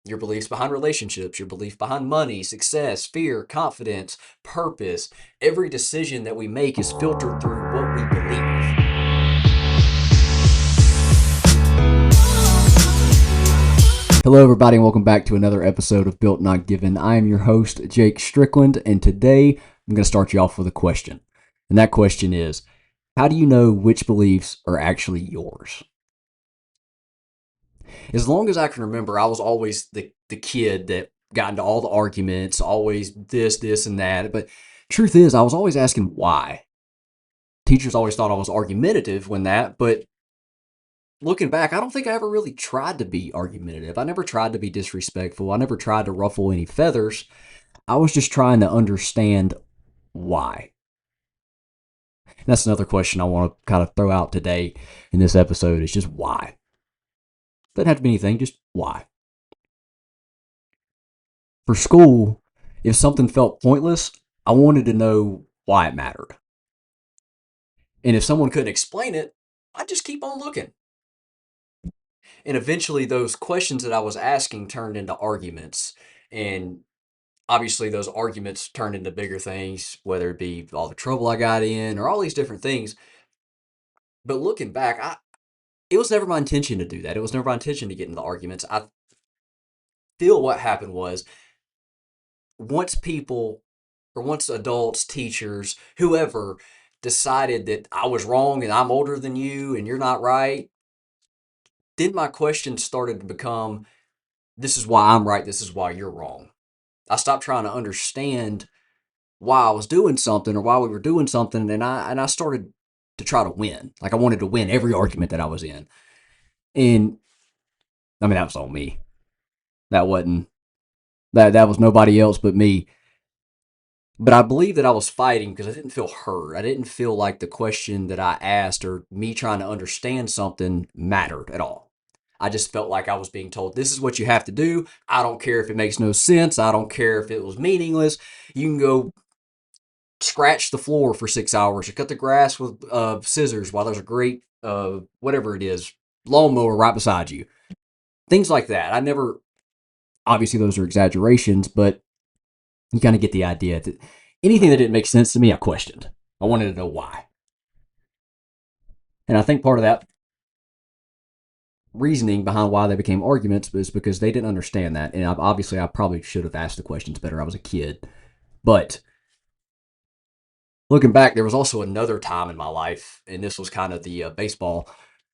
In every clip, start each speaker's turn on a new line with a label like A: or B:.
A: Your beliefs behind relationships, your belief behind money, success, fear, confidence, purpose. Every decision that we make is filtered through what we believe. Hello, everybody, and welcome back to another episode of Built Not Given. I am your host, Jake Strickland, and today I'm going to start you off with a question. And that question is, how do you know which beliefs are actually yours? As long as I can remember, I was always the kid that got into all the arguments, always this, and that. But truth is, I was always asking why. Teachers always thought I was argumentative when that, but looking back, I don't think I ever really tried to be argumentative. I never tried to be disrespectful. I never tried to ruffle any feathers. I was just trying to understand why. And that's another question I want to kind of throw out today in this episode is just why. Doesn't have to be anything, just why. For school, if something felt pointless, I wanted to know why it mattered. And if someone couldn't explain it, I'd just keep on looking. And eventually, those questions that I was asking turned into arguments. And obviously, those arguments turned into bigger things, whether it be all the trouble I got in or all these different things. But looking back, it was never my intention to do that. It was never my intention to get into arguments. I feel what happened was once people or once adults, teachers, whoever decided that I was wrong and I'm older than you and you're not right, then my questions started to become this is why I'm right, this is why you're wrong. I stopped trying to understand why I was doing something or why we were doing something, and I started to try to win. Like I wanted to win every argument that I was in. And I mean that was on me. That wasn't that was nobody else but me. But I believe that I was fighting because I didn't feel heard. I didn't feel like the question that I asked or me trying to understand something mattered at all. I just felt like I was being told, this is what you have to do. I don't care if it makes no sense. I don't care if it was meaningless. You can go scratch the floor for 6 hours or cut the grass with scissors while there's a great, whatever it is, lawnmower right beside you. Things like that. I never, obviously, those are exaggerations, but you kind of get the idea that anything that didn't make sense to me, I questioned. I wanted to know why. And I think part of that reasoning behind why they became arguments was because they didn't understand that. And obviously, I probably should have asked the questions better. I was a kid. But looking back, there was also another time in my life, and this was kind of the baseball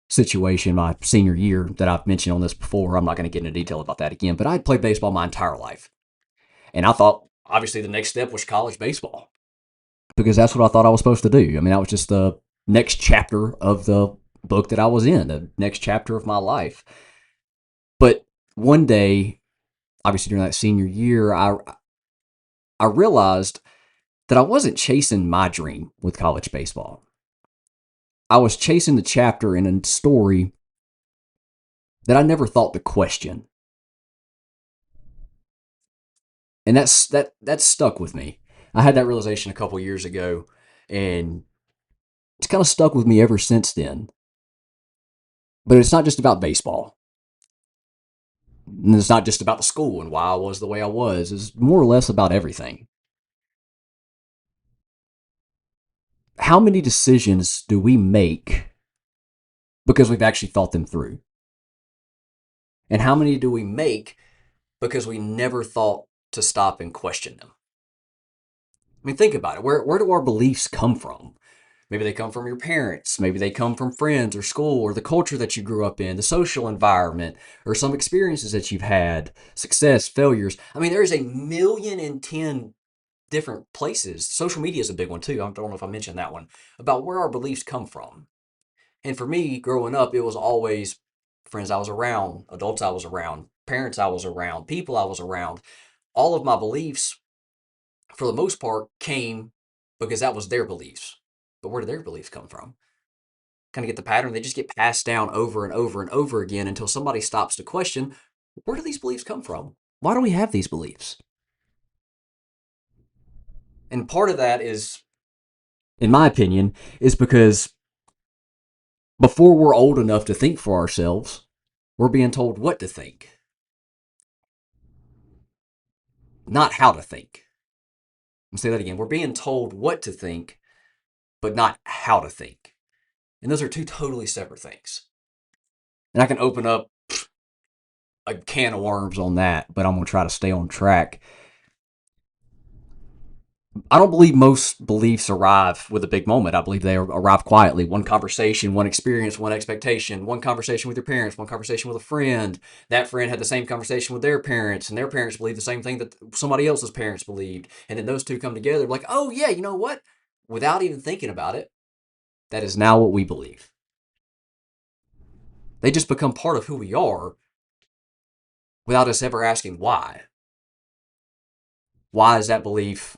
A: situation my senior year that I've mentioned on this before. I'm not going to get into detail about that again, but I'd played baseball my entire life. And I thought, obviously, the next step was college baseball because that's what I thought I was supposed to do. I mean, that was just the next chapter of the book that I was in, the next chapter of my life. But one day, obviously during that senior year, I realized that I wasn't chasing my dream with college baseball. I was chasing the chapter in a story that I never thought to question. And that stuck with me. I had that realization a couple years ago, and it's kind of stuck with me ever since then. But it's not just about baseball. And it's not just about the school and why I was the way I was. It's more or less about everything. How many decisions do we make because we've actually thought them through? And how many do we make because we never thought to stop and question them? I mean, think about it. Where do our beliefs come from? Maybe they come from your parents. Maybe they come from friends or school or the culture that you grew up in, the social environment, or some experiences that you've had, success, failures. I mean, there's a million and 10 different places. Social media is a big one too. I don't know if I mentioned that one about where our beliefs come from. And for me, growing up, it was always friends I was around, adults I was around, parents I was around, people I was around. All of my beliefs, for the most part, came because that was their beliefs. But where do their beliefs come from? Kind of get the pattern. They just get passed down over and over and over again until somebody stops to question, where do these beliefs come from? Why do we have these beliefs? And part of that is, in my opinion, is because before we're old enough to think for ourselves, we're being told what to think. not how to think. I'll say that again. We're being told what to think, but not how to think. And those are two totally separate things. And I can open up a can of worms on that, but I'm going to try to stay on track. I don't believe most beliefs arrive with a big moment. I believe they arrive quietly. One conversation, one experience, one expectation, one conversation with your parents, one conversation with a friend. That friend had the same conversation with their parents, and their parents believed the same thing that somebody else's parents believed. And then those two come together, like, oh, yeah, you know what? Without even thinking about it, that is now what we believe. They just become part of who we are without us ever asking why. Why is that belief?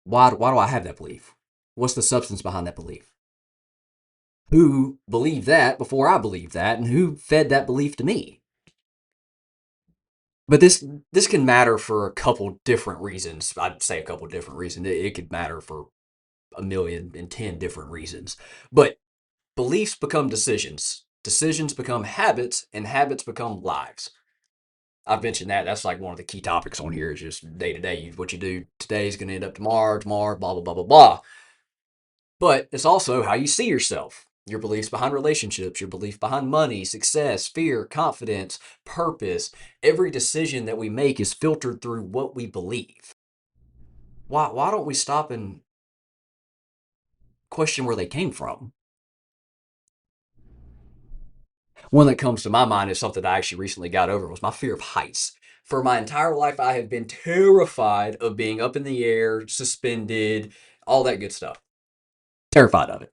A: Why do I have that belief? What's the substance behind that belief? Who believed that before I believed that, and who fed that belief to me? But this can matter for a couple different reasons. I'd say a couple different reasons. It could matter for a million and 10 different reasons. But beliefs become decisions. Decisions become habits, and habits become lives. I've mentioned that. That's like one of the key topics on here is just day to day. What you do today is going to end up tomorrow, blah, blah, blah, blah, blah. But it's also how you see yourself, your beliefs behind relationships, your belief behind money, success, fear, confidence, purpose. Every decision that we make is filtered through what we believe. Why don't we stop and question where they came from? One that comes to my mind is something I actually recently got over was my fear of heights. For my entire life, I have been terrified of being up in the air, suspended, all that good stuff. Terrified of it.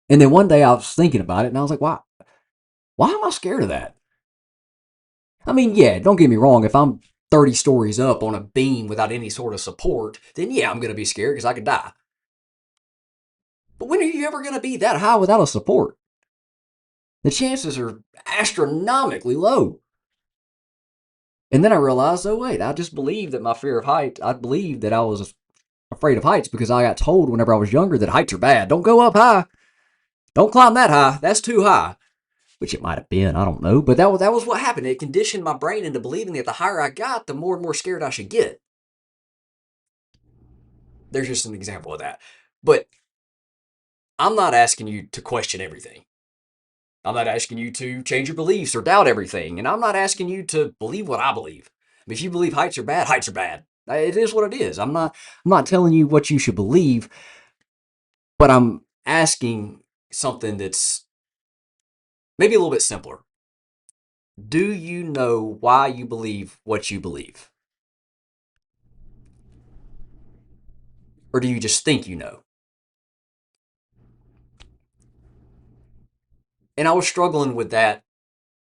A: And then one day I was thinking about it and I was like, why? Why am I scared of that? I mean, yeah, don't get me wrong. If I'm 30 stories up on a beam without any sort of support, then yeah, I'm going to be scared because I could die. But when are you ever going to be that high without a support? The chances are astronomically low. And then I realized, oh, wait, I just believed that my fear of heights, I believed that I was afraid of heights because I got told whenever I was younger that heights are bad. Don't go up high. Don't climb that high. That's too high. Which it might have been, I don't know. But that was what happened. It conditioned my brain into believing that the higher I got, the more and more scared I should get. There's just an example of that. But I'm not asking you to question everything. I'm not asking you to change your beliefs or doubt everything. And I'm not asking you to believe what I believe. If you believe heights are bad, heights are bad. It is what it is. I'm not telling you what you should believe, but I'm asking something that's maybe a little bit simpler. Do you know why you believe what you believe? Or do you just think you know? And I was struggling with that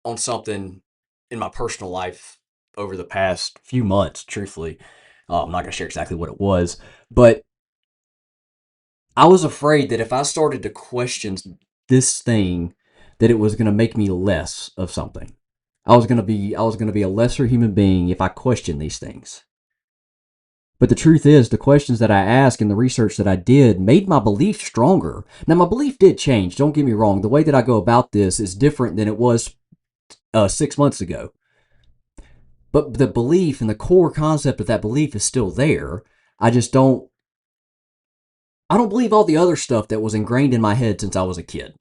A: on something in my personal life over the past few months, truthfully. I'm not going to share exactly what it was, but I was afraid that if I started to question this thing, that it was going to make me less of something. I was going to be a lesser human being if I questioned these things. But the truth is, the questions that I asked and the research that I did made my belief stronger. Now, my belief did change. Don't get me wrong. The way that I go about this is different than it was 6 months ago. But the belief and the core concept of that belief is still there. I just don't. I don't believe all the other stuff that was ingrained in my head since I was a kid.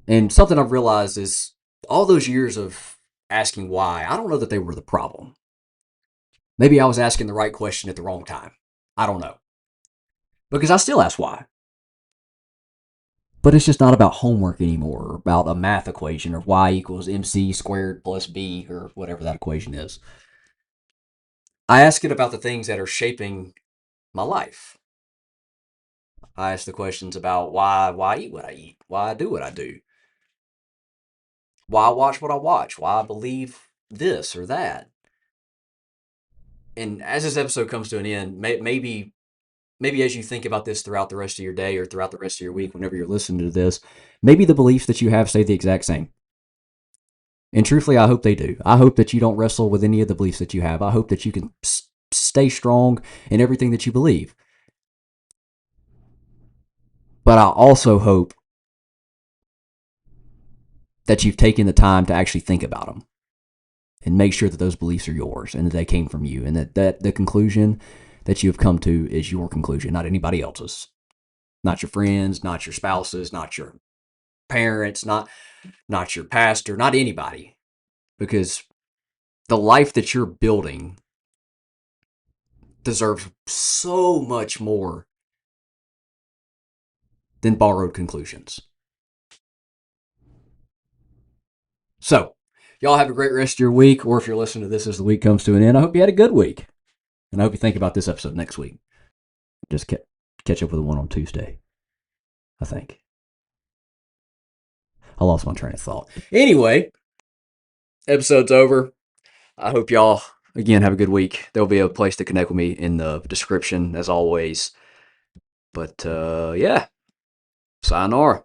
A: And something I've realized is all those years of asking why, I don't know that they were the problem. Maybe I was asking the right question at the wrong time. I don't know. Because I still ask why. But it's just not about homework anymore, or about a math equation, or y equals mc squared plus b, or whatever that equation is. I ask it about the things that are shaping my life. I ask the questions about why I eat what I eat, why I do what I do, why I watch what I watch, why I believe this or that. And as this episode comes to an end, maybe as you think about this throughout the rest of your day or throughout the rest of your week, whenever you're listening to this, maybe the beliefs that you have stay the exact same. And truthfully, I hope they do. I hope that you don't wrestle with any of the beliefs that you have. I hope that you can stay strong in everything that you believe. But I also hope that you've taken the time to actually think about them and make sure that those beliefs are yours and that they came from you, and that the conclusion that you have come to is your conclusion, not anybody else's, not your friends, not your spouses, not your parents, not your pastor, not anybody, because the life that you're building deserves so much more than borrowed conclusions. So, y'all have a great rest of your week, or if you're listening to this as the week comes to an end, I hope you had a good week. And I hope you think about this episode next week. Just catch up with the one on Tuesday, I think. I lost my train of thought. Anyway, episode's over. I hope y'all, again, have a good week. There'll be a place to connect with me in the description, as always. But, yeah. Sayonara.